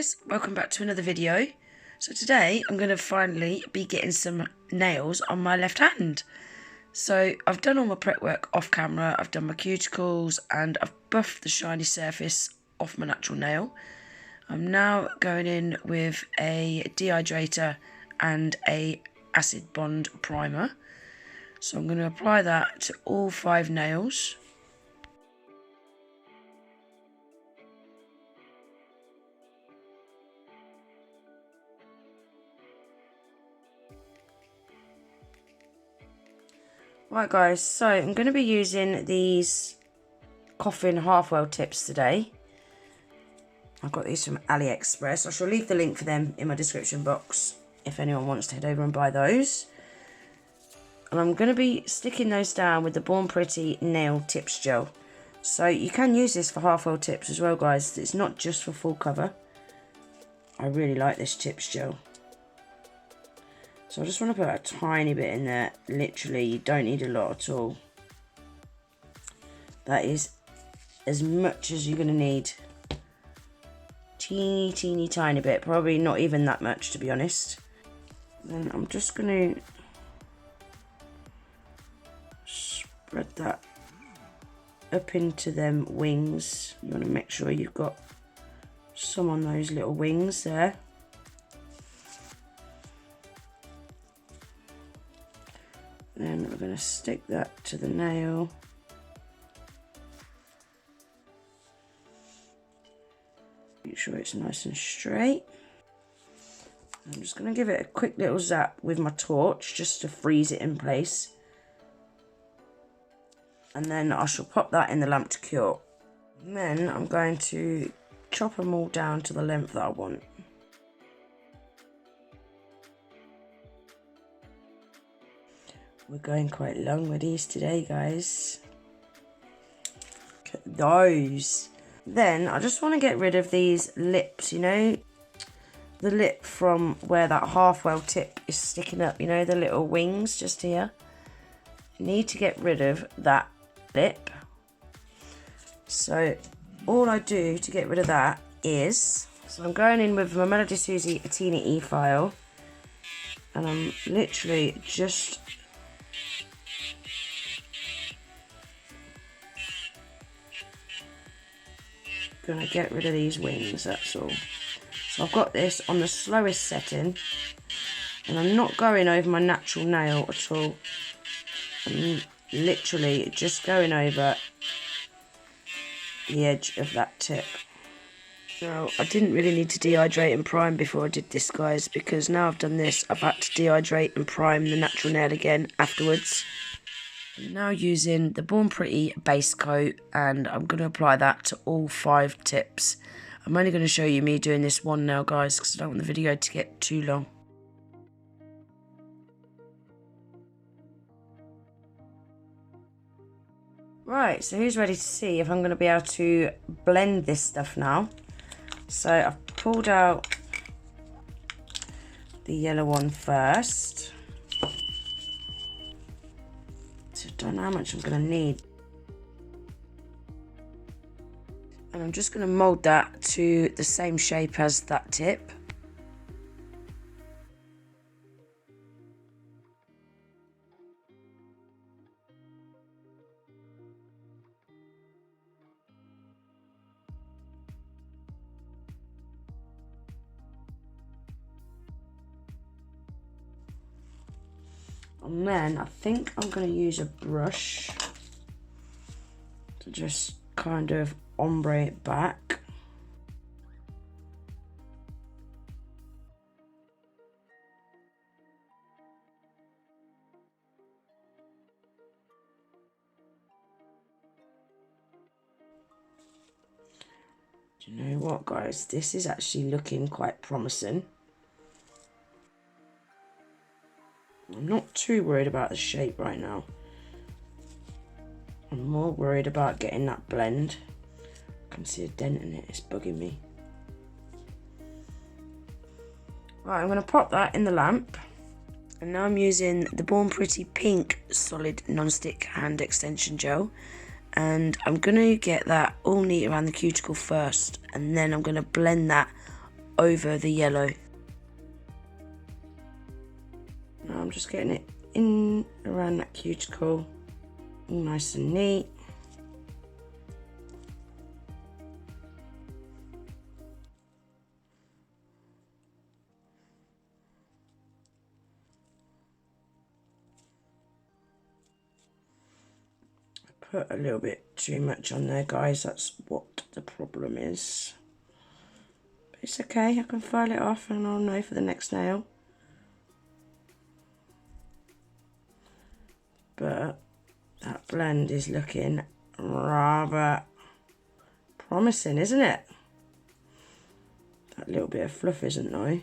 guys, welcome back to another video. So today I'm going to finally be getting some nails on my left hand. So I've done all my prep work off camera, I've done my cuticles and I've buffed the shiny surface off my natural nail. I'm now going in with a dehydrator and a acid bond primer. So I'm going to apply that to all 5 nails. Right guys, so I'm going to be using these coffin half-well tips today. I've got these from AliExpress. I shall leave the link for them in my description box if anyone wants to head over and buy those. And I'm going to be sticking those down with the Born Pretty nail tips gel. So you can use this for half-well tips as well guys. It's not just for full cover. I really like this tips gel. So I just want to put a tiny bit in there. Literally, you don't need a lot at all. That is as much as you're going to need. Teeny tiny bit. Probably not even that much, to be honest. Then I'm just going to spread that up into them wings. You want to make sure you've got some on those little wings there. Then we're going to stick that to the nail. Make sure it's nice and straight. I'm just going to give it a quick little zap with my torch just to freeze it in place. And then I shall pop that in the lamp to cure. And then I'm going to chop them all down to the length that I want. We're going quite long with these today, guys. Look at those. Then I just want to get rid of these lips, you know, the lip from where that half-well tip is sticking up, you know, the little wings just here. You need to get rid of that lip. So all I do to get rid of that is, so I'm going in with my Melody Susie Atina E file, and I'm literally just gonna get rid of these wings, that's all. So I've got this on the slowest setting and I'm not going over my natural nail at all. I'm literally just going over the edge of that tip. Now I didn't really need to dehydrate and prime before I did this guys, because now I've done this I've had to dehydrate and prime the natural nail again afterwards. I'm now using the Born Pretty base coat and I'm going to apply that to all 5 tips. I'm only going to show you me doing this one now guys, because I don't want the video to get too long. Right, so who's ready to see if I'm going to be able to blend this stuff now? So I've pulled out the yellow one first. I don't know how much I'm going to need. And I'm just going to mould that to the same shape as that tip. And then I think I'm going to use a brush to just kind of ombre it back. Do you know what guys, this is actually looking quite promising. I'm not too worried about the shape right now. I'm more worried about getting that blend. I can see a dent in it, it's bugging me. Right, I'm going to pop that in the lamp. And now I'm using the Born Pretty pink solid non-stick hand extension gel. And I'm going to get that all neat around the cuticle first. And then I'm going to blend that over the yellow. Now I'm just getting it in around that cuticle, all nice and neat. Put a little bit too much on there, guys. That's what the problem is. But it's okay, I can file it off and I'll know for the next nail. But that blend is looking rather promising, isn't it? That little bit of fluff isn't though.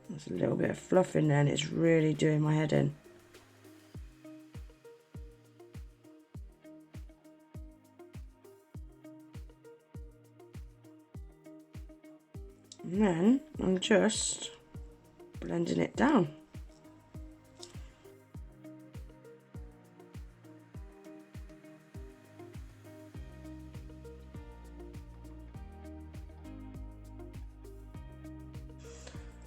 There's a little bit of fluff in there and it's really doing my head in. And then I'm just blending it down.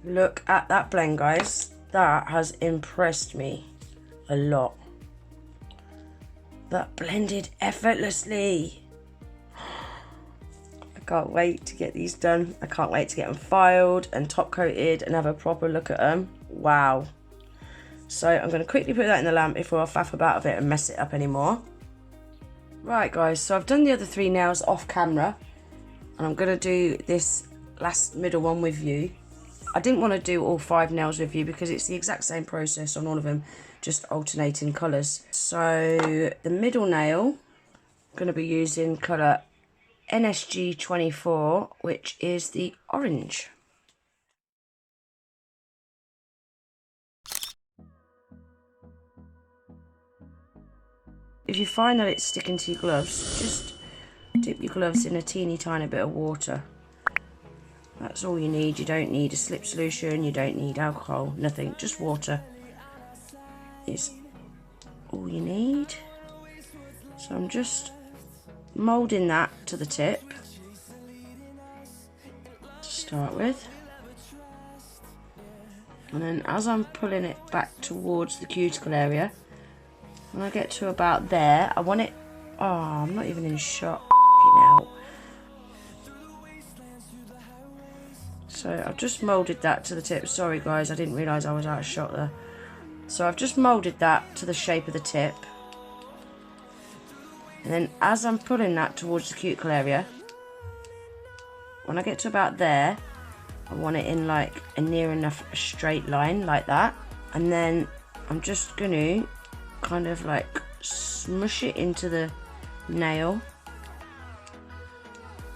Look at that blend, guys. That has impressed me a lot. That blended effortlessly. I can't wait to get these done. I can't wait to get them filed and top coated and have a proper look at them. Wow. So I'm going to quickly put that in the lamp before I faff about a bit and mess it up anymore. Right, guys, so I've done the other 3 nails off camera and I'm going to do this last middle one with you. I didn't want to do all 5 nails with you because it's the exact same process on all of them, just alternating colours. So the middle nail, I'm going to be using colour NSG 24, which is the orange. If you find that it's sticking to your gloves, just dip your gloves in a teeny tiny bit of water. That's all you need. You don't need a slip solution, you don't need alcohol, nothing, just water is all you need. So I'm just moulding that to the tip to start with, and then as I'm pulling it back towards the cuticle area, when I get to about there, I want it, oh, I'm not even in shot now. So I've just moulded that to the tip. Sorry guys, I didn't realise I was out of shot there. So I've just moulded that to the shape of the tip. And then as I'm pulling that towards the cuticle area, when I get to about there, I want it in like a near enough straight line like that. And then I'm just going to kind of like smush it into the nail.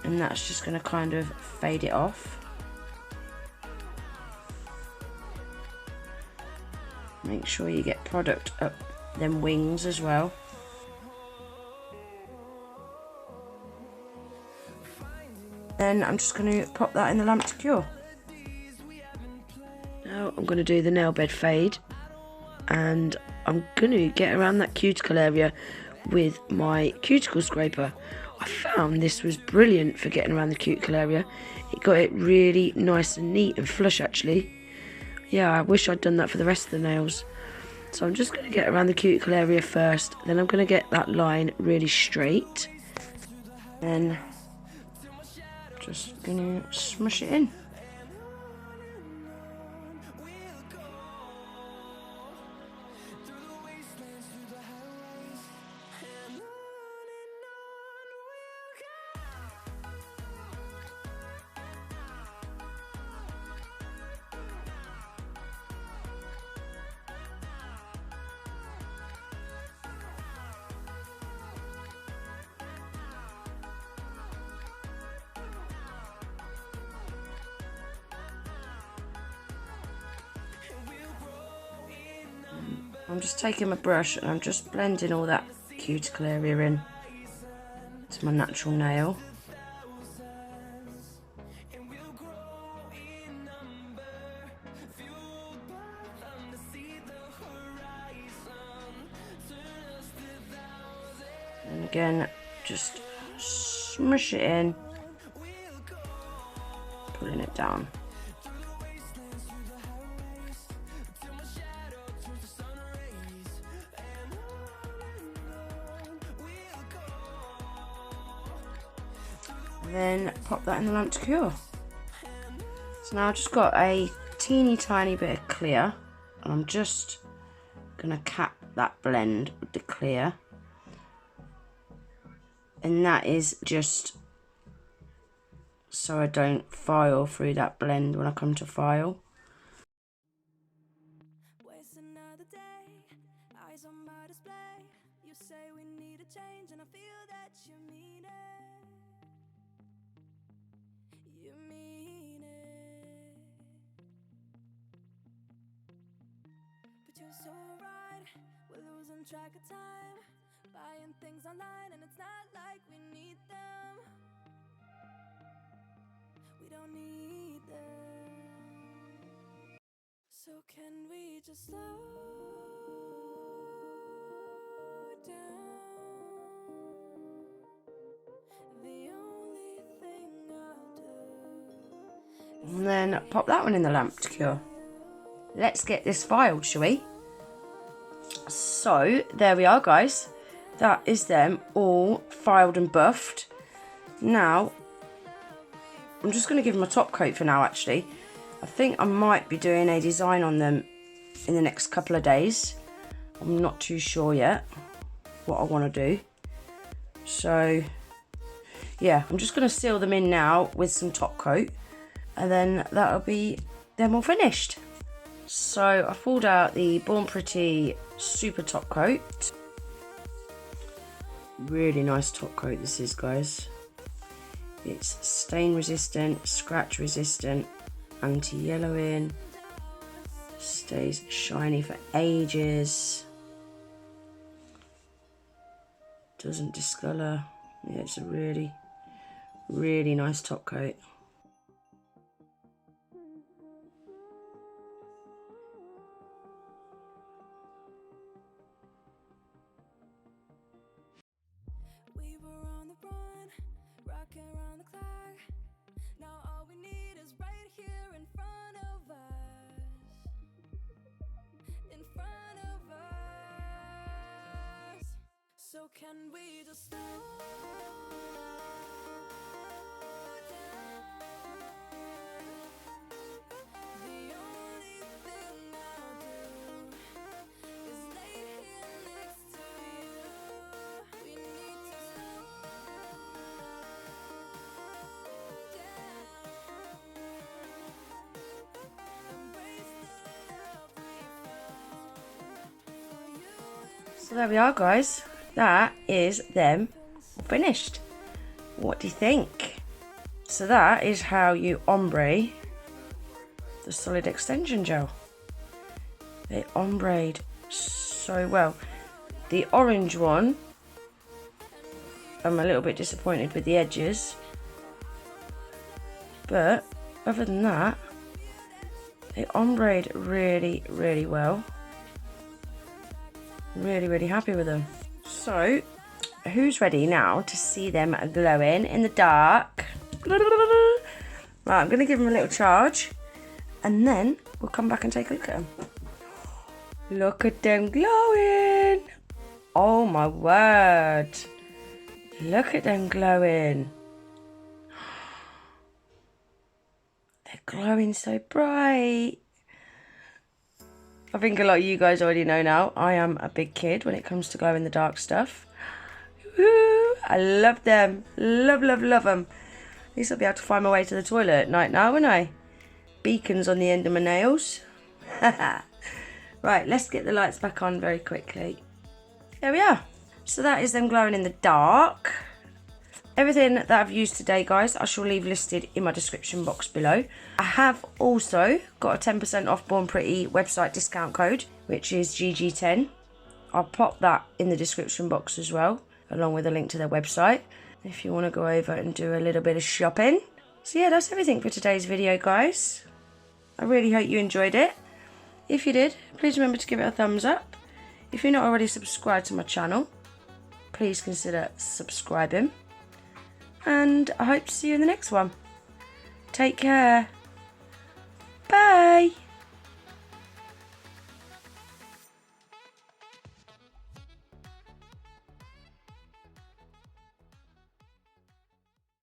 And that's just going to kind of fade it off. Make sure you get product up them wings as well. Then I'm just going to pop that in the lamp to cure. Now I'm going to do the nail bed fade, and I'm going to get around that cuticle area with my cuticle scraper. I found this was brilliant for getting around the cuticle area. It got it really nice and neat and flush actually. Yeah, I wish I'd done that for the rest of the nails. So I'm just going to get around the cuticle area first, then I'm going to get that line really straight. Then just going to smush it in. I'm just taking my brush and I'm just blending all that cuticle area in to my natural nail. And again, just smush it in. down. Then pop that in the lamp to cure. So now I've just got a teeny tiny bit of clear, and I'm just gonna cap that blend with the clear, and that is just so I don't file through that blend when I come to file. So right, we're losing track of time, buying things online, and it's not like we need them. We don't need them. So can we just slow down? The only thing I'll do. And then pop that one in the lamp to cure. Let's get this filed, shall we? So there we are, guys. That is them all filed and buffed. Now I'm just going to give them a top coat for now. Actually, I think I might be doing a design on them in the next couple of days. I'm not too sure yet what I want to do. So yeah, I'm just going to seal them in now with some top coat, and then that'll be them all finished. So I pulled out the Born Pretty Super Top Coat. Really nice top coat this is, guys. It's stain resistant, scratch resistant, anti-yellowing, stays shiny for ages, doesn't discolour. Yeah, it's a really, really nice top coat. So can we just slow down? The only thing I'll do is lay here next to you. We need to slow down. Embrace the love we found for you. So there we are, guys. That is them finished. What do you think? So that is how you ombre the solid extension gel. They ombreed so well. The orange one, I'm a little bit disappointed with the edges, but other than that, they ombreed really, really well. Really, really happy with them. So, who's ready now to see them glowing in the dark? Right, I'm going to give them a little charge, and then we'll come back and take a look at them. Look at them glowing! Oh my word! Look at them glowing! They're glowing so bright! I think a lot of you guys already know now, I am a big kid when it comes to glow in the dark stuff. Woo! I love them. Love, love, love them. At least I'll be able to find my way to the toilet at night now, won't I? Beacons on the end of my nails. Right, let's get the lights back on very quickly. There we are. So that is them glowing in the dark. Everything that I've used today, guys, I shall leave listed in my description box below. I have also got a 10% off Born Pretty website discount code, which is GG10. I'll pop that in the description box as well, along with a link to their website, if you want to go over and do a little bit of shopping. So yeah, that's everything for today's video, guys. I really hope you enjoyed it. If you did, please remember to give it a thumbs up. If you're not already subscribed to my channel, please consider subscribing. And I hope to see you in the next one. Take care. Bye.